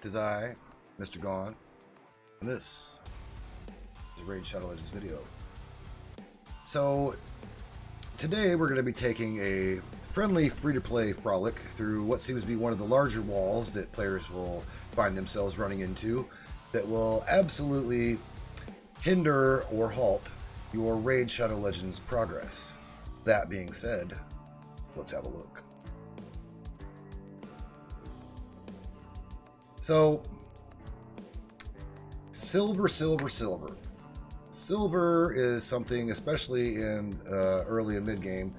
'Tis I, Mr.Gone, and this is a Raid Shadow Legends video. So, today we're going to be taking a friendly free-to-play frolic through what seems to be one of the larger walls that players will find themselves running into that will absolutely hinder or halt your Raid Shadow Legends progress. That being said, let's have a look. So, silver. Silver is something, especially in early and mid game,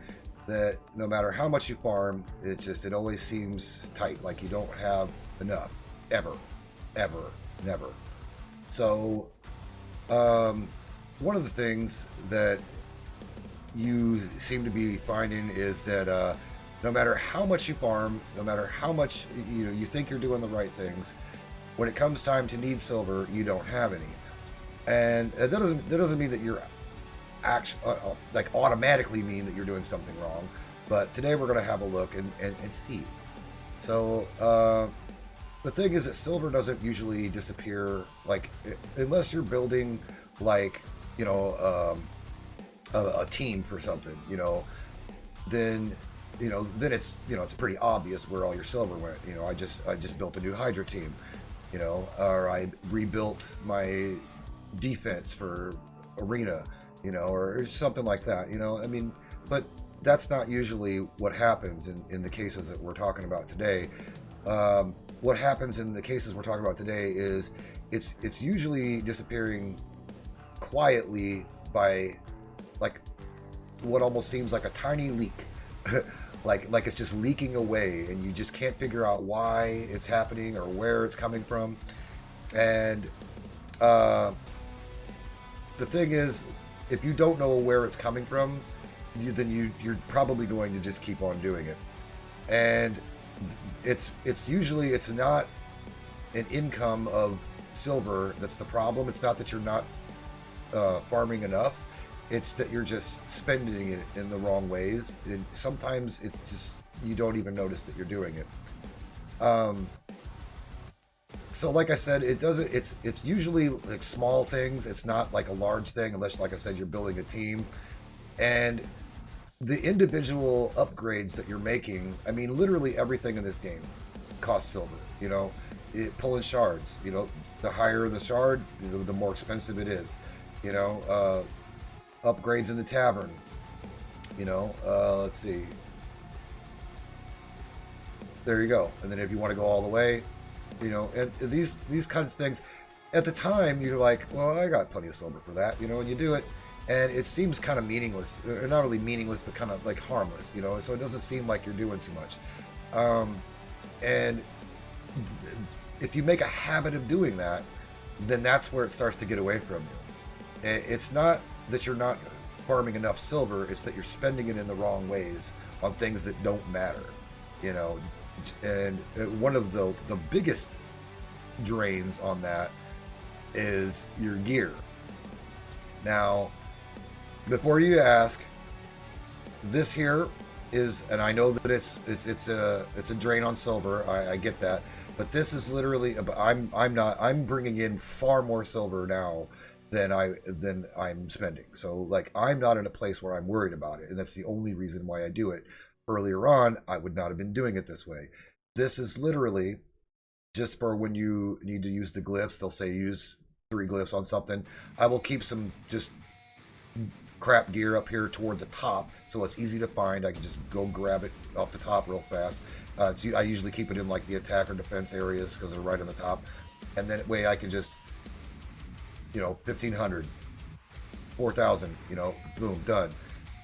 that no matter how much you farm, it always seems tight, like you don't have enough, ever, never. So, one of the things that you seem to be finding is that no matter how much you farm, no matter how much you think you're doing the right things, when it comes time to need silver, you don't have any. And that doesn't mean that you're like automatically mean that you're doing something wrong. But today we're going to have a look and see. So the thing is that silver doesn't usually disappear, like unless you're building like a team for something, then it's it's pretty obvious where all your silver went. I just built a new Hydra team, or I rebuilt my defense for arena, or something like that. I mean, but that's not usually what happens in the cases that we're talking about today. What happens in the cases we're talking about today is it's usually disappearing quietly by like what almost seems like a tiny leak. like it's just leaking away and you just can't figure out why it's happening or where it's coming from. And the thing is, if you don't know where it's coming from, you're probably going to just keep on doing it. And it's usually not an income of silver that's the problem. It's not that you're not farming enough. It's that you're just spending it in the wrong ways. And sometimes it's just you don't even notice that you're doing it. So like I said, it's usually like small things. It's not like a large thing unless, like I said, you're building a team. And the individual upgrades that you're making, I mean, literally everything in this game costs silver. Pulling shards, the higher the shard, the more expensive it is. Upgrades in the tavern, let's see. There you go. And then if you want to go all the way, and these kinds of things, at the time you're like, well, I got plenty of silver for that, and you do it, and it seems kind of meaningless, or not really meaningless, but kind of like harmless, so it doesn't seem like you're doing too much. And if you make a habit of doing that, then that's where it starts to get away from you. It's not that you're not farming enough silver, it's that you're spending it in the wrong ways on things that don't matter, and one of the biggest drains on that is your gear. Now, before you ask, this here is, and I know that it's a drain on silver, I get that, but this is literally, I'm bringing in far more silver now than I'm spending. So like, I'm not in a place where I'm worried about it, and that's the only reason why I do it. Earlier on, I would not have been doing it this way. This is literally just for when you need to use the glyphs. They'll say use 3 glyphs on something. I will keep some just crap gear up here toward the top, so it's easy to find. I can just go grab it off the top real fast. I usually keep it in like the attack or defense areas because they're right on the top, and then that way I can just 1,500, 4,000, boom, done,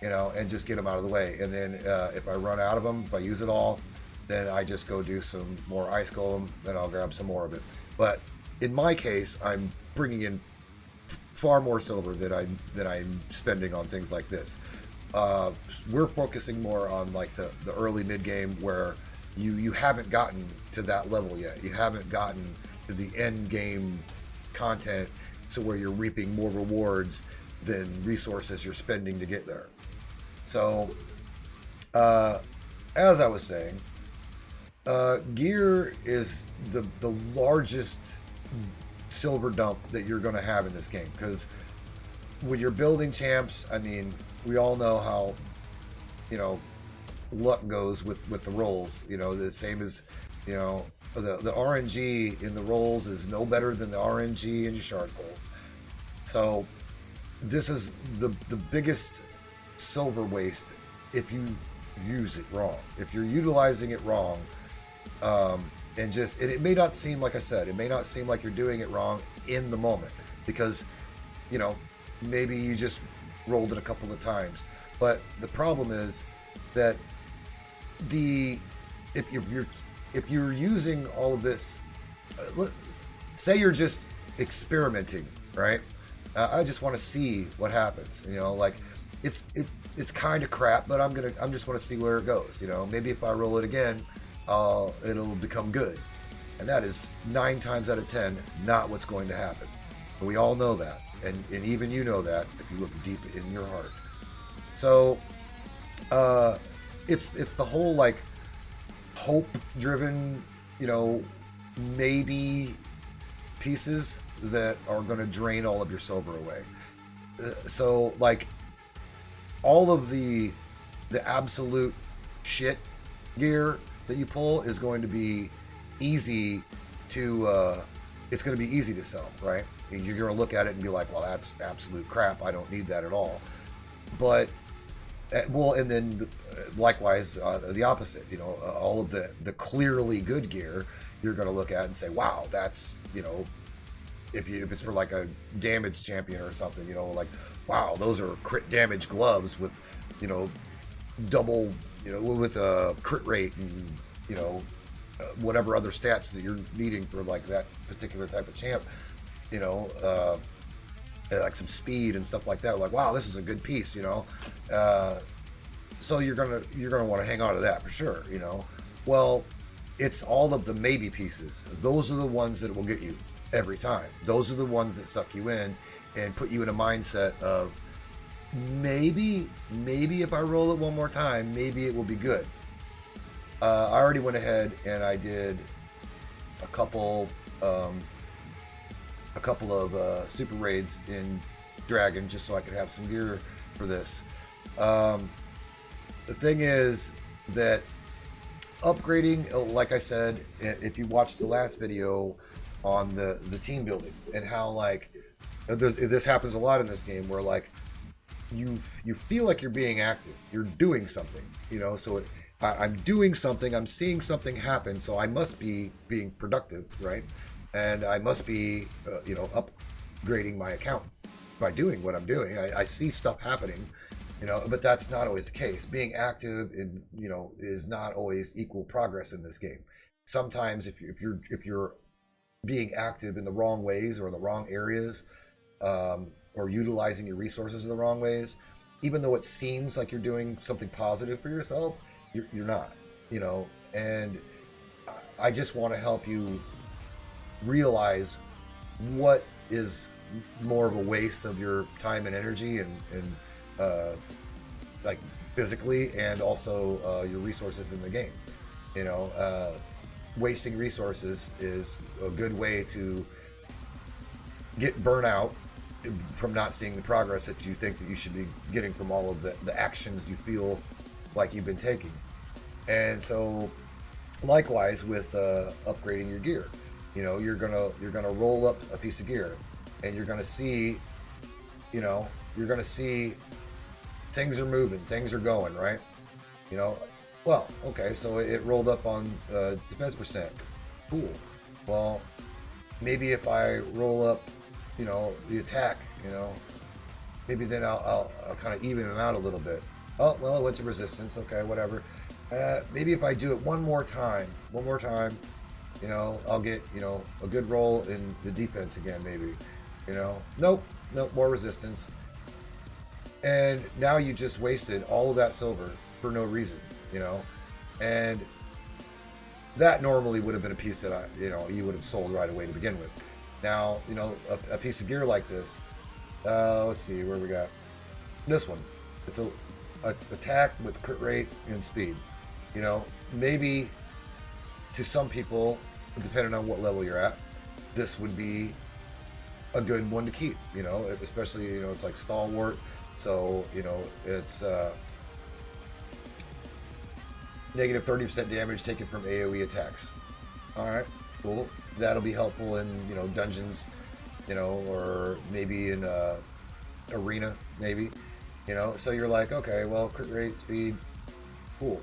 and just get them out of the way. And then if I run out of them, if I use it all, then I just go do some more ice golem, then I'll grab some more of it. But in my case, I'm bringing in far more silver than I'm spending on things like this. We're focusing more on like the early mid game where you haven't gotten to that level yet. You haven't gotten to the end game content, so where you're reaping more rewards than resources you're spending to get there. So, as I was saying, Gear is the largest silver dump that you're going to have in this game, because when you're building champs, I mean, we all know how, you know, luck goes with the rolls. You know, the same as, you know, the RNG in the rolls is no better than the RNG in your shard pulls. So this is the biggest silver waste if you use it wrong. If you're utilizing it wrong, and just it may not seem, like I said, it may not seem like you're doing it wrong in the moment, because, you know, maybe you just rolled it a couple of times. But the problem is that if you're using all of this, let's say you're just experimenting, right? I just want to see what happens. You know, like it's kind of crap, but I'm just want to see where it goes. You know, maybe if I roll it again, it'll become good, and that is 9 times out of 10 not what's going to happen. And we all know that, and even you know that if you look deep in your heart. So it's the whole like hope driven, you know, maybe pieces that are going to drain all of your silver away. So like all of the absolute shit gear that you pull is going to be easy to it's going to be easy to sell, right? You're going to look at it and be like, well, that's absolute crap, I don't need that at all. But well, and then likewise the opposite, you know, all of the clearly good gear you're going to look at and say, wow, that's, you know, if it's for like a damage champion or something, you know, like, wow, those are crit damage gloves with, you know, double, you know, with a crit rate and, you know, whatever other stats that you're needing for like that particular type of champ, you know, like some speed and stuff like that. Like, wow, this is a good piece, you know. So you're gonna want to hang on to that for sure, you know. Well, it's all of the maybe pieces. Those are the ones that will get you every time. Those are the ones that suck you in and put you in a mindset of maybe if I roll it one more time, maybe it will be good. I already went ahead and I did a couple of super raids in Dragon just so I could have some gear for this. The thing is that upgrading, like I said, if you watched the last video on the team building and how like this happens a lot in this game where like you feel like you're being active, you're doing something, you know, so I'm doing something, I'm seeing something happen, so I must be being productive, right? And I must be, you know, upgrading my account by doing what I'm doing. I see stuff happening, you know, but that's not always the case. Being active, in, you know, is not always equal progress in this game. Sometimes, if you're being active in the wrong ways or in the wrong areas, or utilizing your resources in the wrong ways, even though it seems like you're doing something positive for yourself, you're not, you know. And I just want to help you realize what is more of a waste of your time and energy and like physically and also your resources in the game. You know, wasting resources is a good way to get burnout from not seeing the progress that you think that you should be getting from all of the actions you feel like you've been taking. And so likewise with upgrading your gear, you know, you're gonna roll up a piece of gear and you're gonna see, you know, things are moving, things are going, right? You know, well, okay, so it rolled up on defense percent, cool. Well, maybe if I roll up, you know, the attack, you know, maybe then I'll kind of even them out a little bit. Oh, well, it went to resistance, okay, whatever. Maybe if I do it one more time, you know, I'll get, you know, a good roll in the defense again, maybe, you know. Nope, more resistance. And now you just wasted all of that silver for no reason, you know. And that normally would have been a piece that you would have sold right away to begin with. Now, you know, a piece of gear like this, let's see where we got this one. It's a attack with crit rate and speed. You know, maybe to some people, depending on what level you're at, this would be a good one to keep, especially, it's like stalwart. So, it's negative 30% damage taken from AoE attacks. All right, cool. That'll be helpful in, dungeons, or maybe in arena, maybe, so you're like, okay, well, crit rate, speed, cool.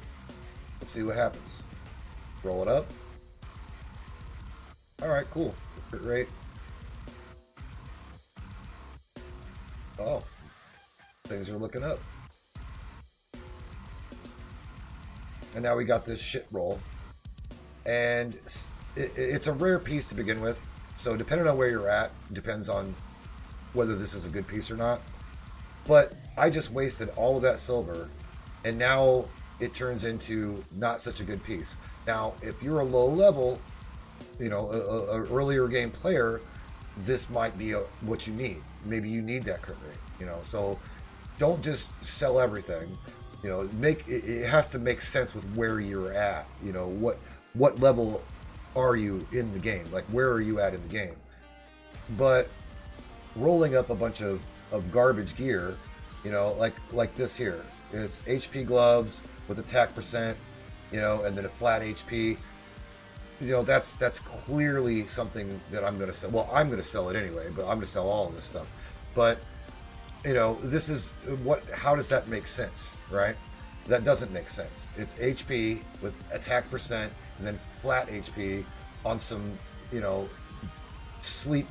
Let's see what happens. Roll it up. All right, cool. Crit rate. Oh, things are looking up. And now we got this shit roll. And it's a rare piece to begin with. So depending on where you're at, depends on whether this is a good piece or not. But I just wasted all of that silver. And now it turns into not such a good piece. Now, if you're a low level, a earlier game player, this might be what you need. Maybe you need that crit rate, so don't just sell everything. It has to make sense with where you're at. What level are you in the game? Like, where are you at in the game? But rolling up a bunch of garbage gear, like this here, it's HP gloves with attack percent, and then a flat HP. That's clearly something that I'm going to sell. Well, I'm going to sell it anyway, but I'm going to sell all of this stuff. But, this is how does that make sense, right? That doesn't make sense. It's HP with attack percent and then flat HP on some, sleep,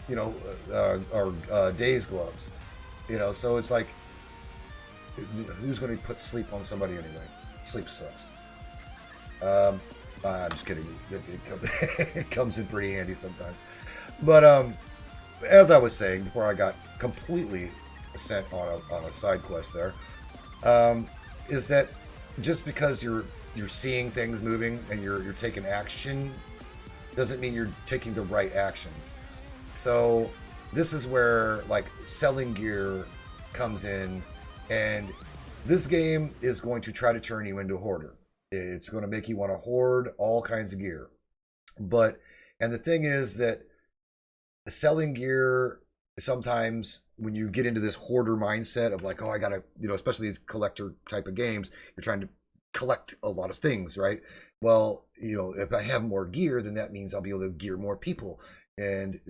or days gloves, so it's like, who's going to put sleep on somebody anyway? Sleep sucks. I'm just kidding. It comes in pretty handy sometimes. But as I was saying before I got completely sent on a side quest there, is that just because you're seeing things moving and you're taking action doesn't mean you're taking the right actions. So this is where like selling gear comes in, and this game is going to try to turn you into a hoarder. It's going to make you want to hoard all kinds of gear. And the thing is that selling gear, sometimes when you get into this hoarder mindset of like, oh, I got to, especially these collector type of games, you're trying to collect a lot of things, right? Well, if I have more gear, then that means I'll be able to gear more people. And,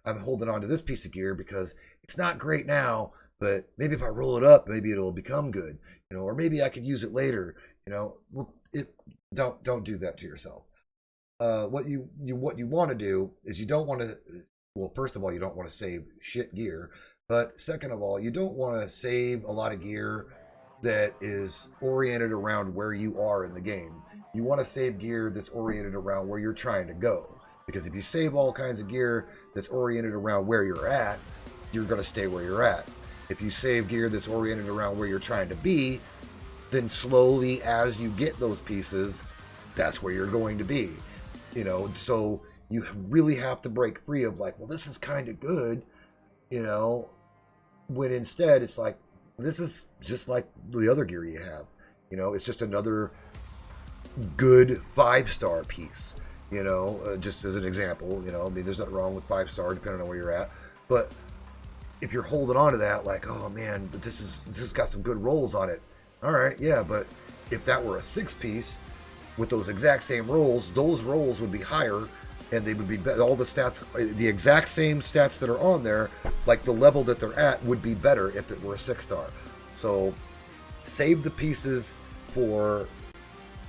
I'm holding on to this piece of gear because it's not great now, but maybe if I roll it up, maybe it'll become good, or maybe I could use it later. Don't do that to yourself. What you want to do is you don't want to. Well, first of all, you don't want to save shit gear, but second of all, you don't want to save a lot of gear that is oriented around where you are in the game. You want to save gear that's oriented around where you're trying to go. Because if you save all kinds of gear that's oriented around where you're at, you're going to stay where you're at. If you save gear that's oriented around where you're trying to be, then slowly as you get those pieces, that's where you're going to be. So you really have to break free of like, well, this is kind of good, when instead it's like, this is just like the other gear you have. It's just another good 5-star piece, just as an example. I mean, there's nothing wrong with 5-star depending on where you're at. But if you're holding on to that, like, oh man, but this has got some good rolls on it. All right, yeah, but if that were a 6-piece with those exact same rolls, those rolls would be higher, and they would be all the stats, the exact same stats that are on there, like the level that they're at would be better if it were a 6-star. So save the pieces for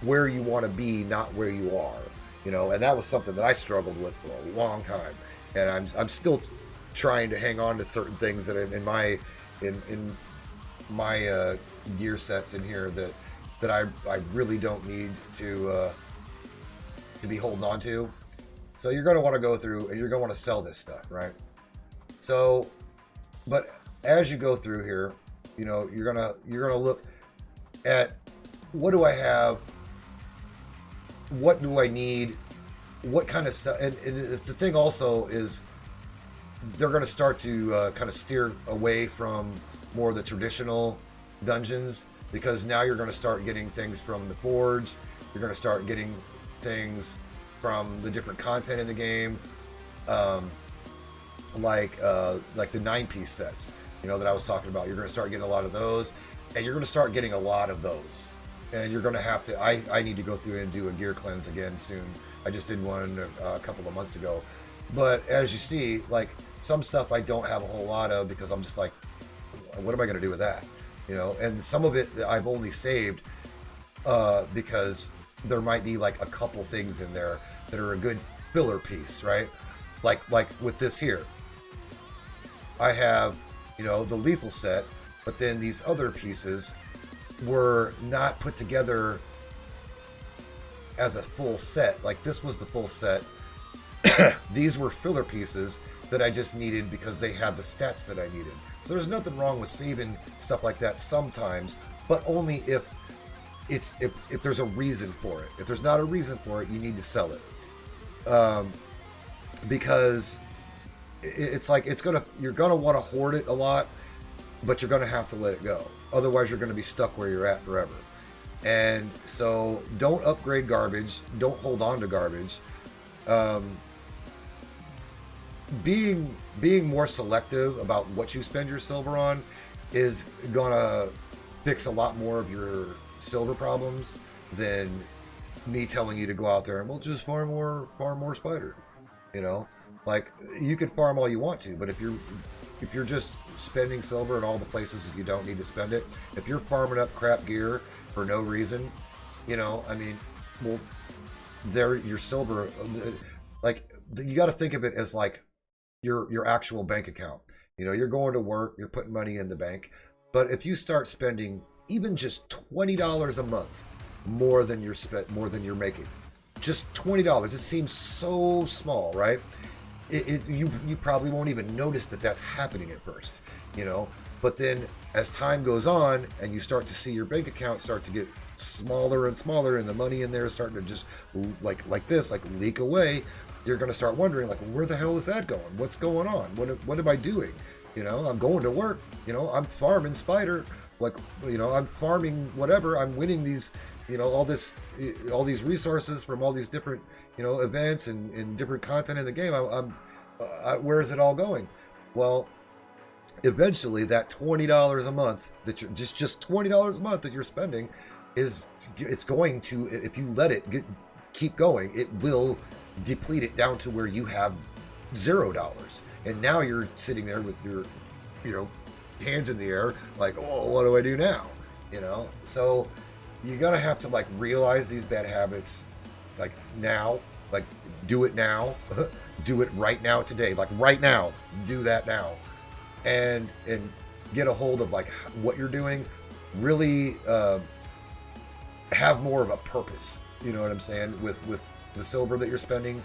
where you want to be, not where you are. And that was something that I struggled with for a long time, and I'm still trying to hang on to certain things that in my gear sets in here that I really don't need to be holding on to. So you're going to want to go through and you're going to want to sell this stuff, right? So, but as you go through here, you're gonna look at, what do I have? What do I need? What kind of stuff? And the thing also is, they're going to start to kind of steer away from more of the traditional dungeons, because now you're going to start getting things from the forge. You're going to start getting things from the different content in the game, um, like the 9-piece sets, that I was talking about. You're going to start getting a lot of those, and you're going to start getting a lot of those. And you're going to have to. I need to go through and do a gear cleanse again soon. I just did one a couple of months ago, but as you see, like some stuff I don't have a whole lot of because I'm just like, what am I going to do with that? And some of it I've only saved because there might be like a couple things in there that are a good filler piece, right? Like with this here, I have, the lethal set, but then these other pieces were not put together as a full set. Like this was the full set. These were filler pieces that I just needed because they had the stats that I needed. So there's nothing wrong with saving stuff like that sometimes, but only if there's a reason for it. If there's not a reason for it, you need to sell it. Because it's like you're gonna want to hoard it a lot, but you're gonna have to let it go. Otherwise, you're gonna be stuck where you're at forever. And so, don't upgrade garbage. Don't hold on to garbage. Being more selective about what you spend your silver on is gonna fix a lot more of your silver problems than me telling you to go out there and we'll just farm more spider. Like you can farm all you want to, but if you're just spending silver in all the places that you don't need to spend it, if you're farming up crap gear for no reason, well, your silver, like you got to think of it as like your actual bank account. You're going to work, you're putting money in the bank, but if you start spending even just $20 a month more than you're making, just $20, it seems so small, right? You probably won't even notice that that's happening at first, but then as time goes on and you start to see your bank account start to get smaller and smaller and the money in there is starting to just like leak away, you're going to start wondering like, where the hell is that going? What's going on? What am I doing? I'm going to work, I'm farming spider, I'm farming whatever, I'm winning these, all these resources from all these different, events and different content in the game. Where is it all going? Well, eventually that $20 a month that you're just $20 a month that you're spending it's going to, if you let it keep going, it will deplete it down to where you have $0. And now you're sitting there with your, hands in the air, like, oh, what do I do now? So you gotta have to like realize these bad habits, like now, like do it now, do it right now today, like right now, do that now, and get a hold of like what you're doing. Really have more of a purpose. You know what I'm saying with the silver that you're spending.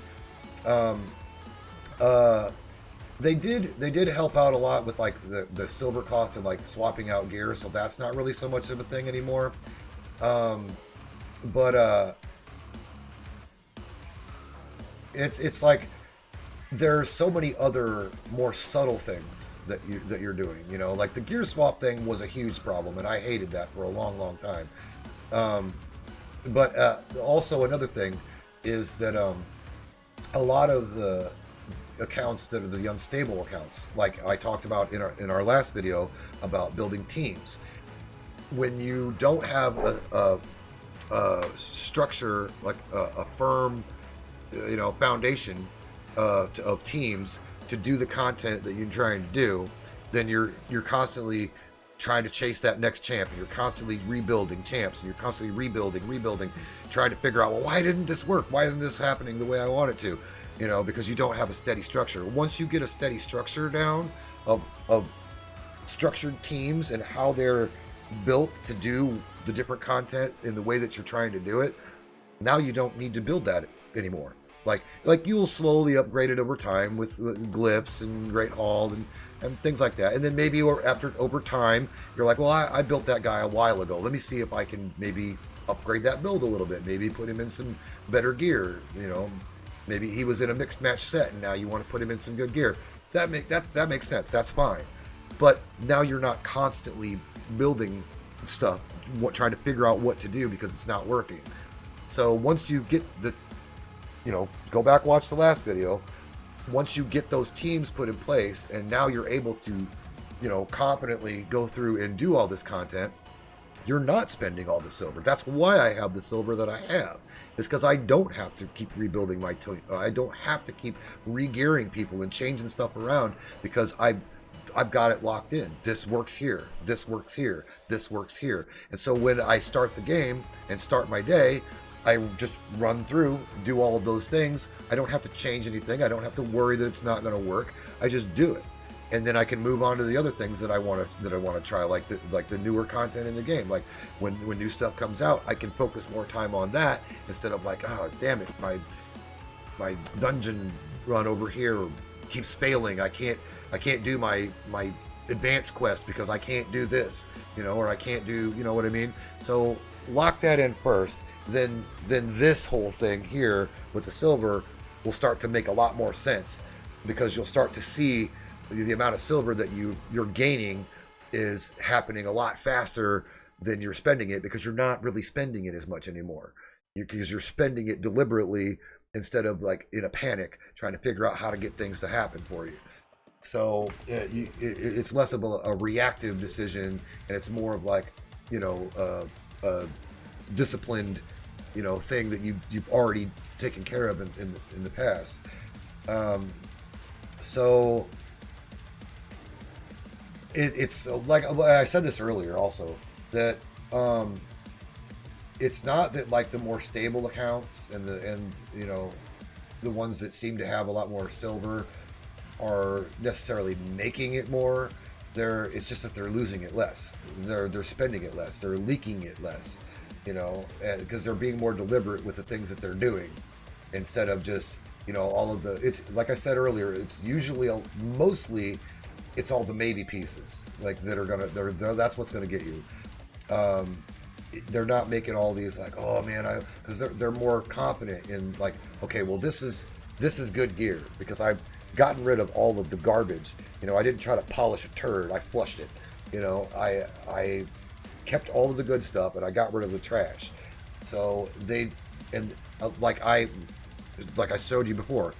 They did help out a lot with like the silver cost of like swapping out gear, so that's not really so much of a thing anymore. But it's like there's so many other more subtle things that you're doing. Like the gear swap thing was a huge problem, and I hated that for a long time. But also another thing is that a lot of the accounts that are the unstable accounts, like I talked about in our last video about building teams, when you don't have a structure, like a firm foundation of teams to do the content that you're trying to do, then you're constantly trying to chase that next champ, and you're constantly rebuilding champs, and you're constantly rebuilding, trying to figure out, well, why didn't this work? Why isn't this happening the way I want it to? Because you don't have a steady structure. Once you get a steady structure down of structured teams and how they're built to do the different content in the way that you're trying to do it, now you don't need to build that anymore. Like you'll slowly upgrade it over time with glyphs and Great Hall and things like that. And then maybe over time, you're like, well, I built that guy a while ago. Let me see if I can maybe upgrade that build a little bit. Maybe put him in some better gear. Maybe he was in a mixed match set, and now you want to put him in some good gear. That makes sense. That's fine. But now you're not constantly building stuff, trying to figure out what to do because it's not working. So once you get go back, watch the last video. Once you get those teams put in place, and now you're able to, competently go through and do all this content, you're not spending all the silver. That's why I have the silver that I have. It's because I don't have to keep rebuilding my team. I don't have to keep re-gearing people and changing stuff around, because I've got it locked in. This works here. This works here. This works here. And so when I start the game and start my day, I just run through, do all of those things. I don't have to change anything. I don't have to worry that it's not going to work. I just do it, and then I can move on to the other things that I want to try, like the newer content in the game. Like when new stuff comes out, I can focus more time on that instead of like, oh damn it, my dungeon run over here keeps failing. I can't do my advanced quest because I can't do this, or I can't do, what I mean. So lock that in first. Then this whole thing here with the silver will start to make a lot more sense, because you'll start to see the amount of silver that you're gaining is happening a lot faster than you're spending it, because you're not really spending it as much anymore, because you're spending it deliberately instead of like in a panic trying to figure out how to get things to happen for you. So it's less of a reactive decision, and it's more of like, a disciplined, thing that you've already taken care of in the past. So it's like I said this earlier also, that it's not that like the more stable accounts and the ones that seem to have a lot more silver are necessarily making it more. It's just that they're losing it less. They're spending it less. They're leaking it less, because they're being more deliberate with the things that they're doing, instead of just, all of it's like I said earlier, it's usually mostly it's all the maybe pieces, like that's what's gonna get you. They're not making all these like, oh man, because they're more confident in like, okay, well this is good gear because I've gotten rid of all of the garbage. I didn't try to polish a turd. I flushed it. I kept all of the good stuff and I got rid of the trash. So like I showed you before,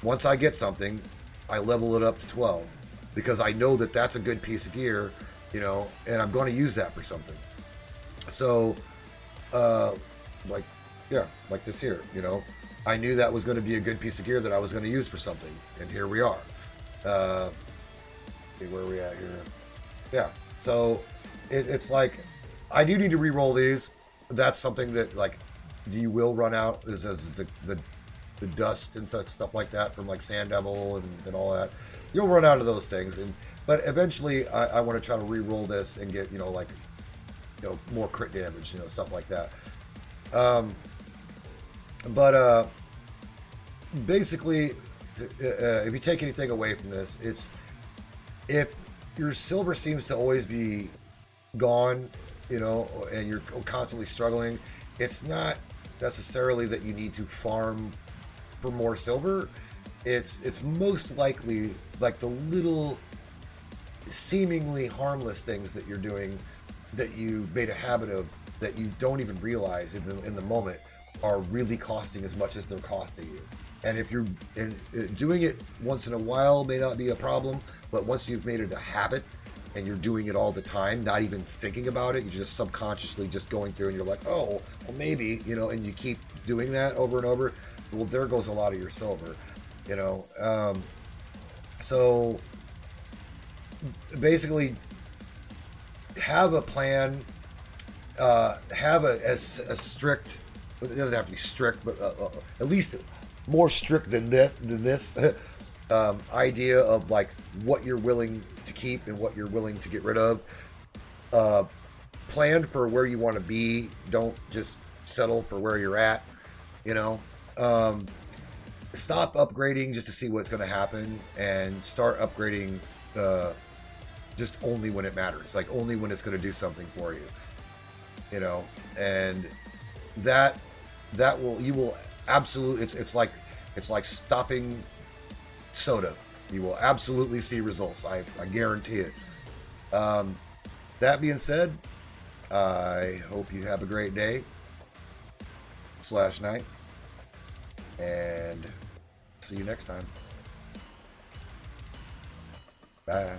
once I get something, I level it up to 12, because I know that that's a good piece of gear, and I'm going to use that for something. So, like this here, I knew that was going to be a good piece of gear that I was going to use for something, and here we are. Where are we at here? Yeah. So it's like I do need to re-roll these. That's something that like you will run out is as the dust and stuff like that from like Sand Devil and all that. You'll run out of those things, but eventually I want to try to re-roll this and get more crit damage, stuff like that. But basically, if you take anything away from this, it's if your silver seems to always be gone, and you're constantly struggling, it's not necessarily that you need to farm for more silver. It's most likely like the little seemingly harmless things that you're doing that you made a habit of that you don't even realize in the moment are really costing as much as they're costing you. And if you're doing it once in a while may not be a problem, but once you've made it a habit and you're doing it all the time, not even thinking about it, you're just subconsciously just going through and you're like, oh, well maybe, and you keep doing that over and over, well, there goes a lot of your silver, so basically have a plan, have a strict, it doesn't have to be strict, but at least more strict than this idea of like what you're willing to keep and what you're willing to get rid of. Plan for where you want to be. Don't just settle for where you're at. Stop upgrading just to see what's going to happen, and start upgrading just only when it matters, like only when it's going to do something for you. And you will absolutely, it's like stopping soda. You will absolutely see results. I guarantee it. That being said, I hope you have a great day / night, And see you next time. Bye.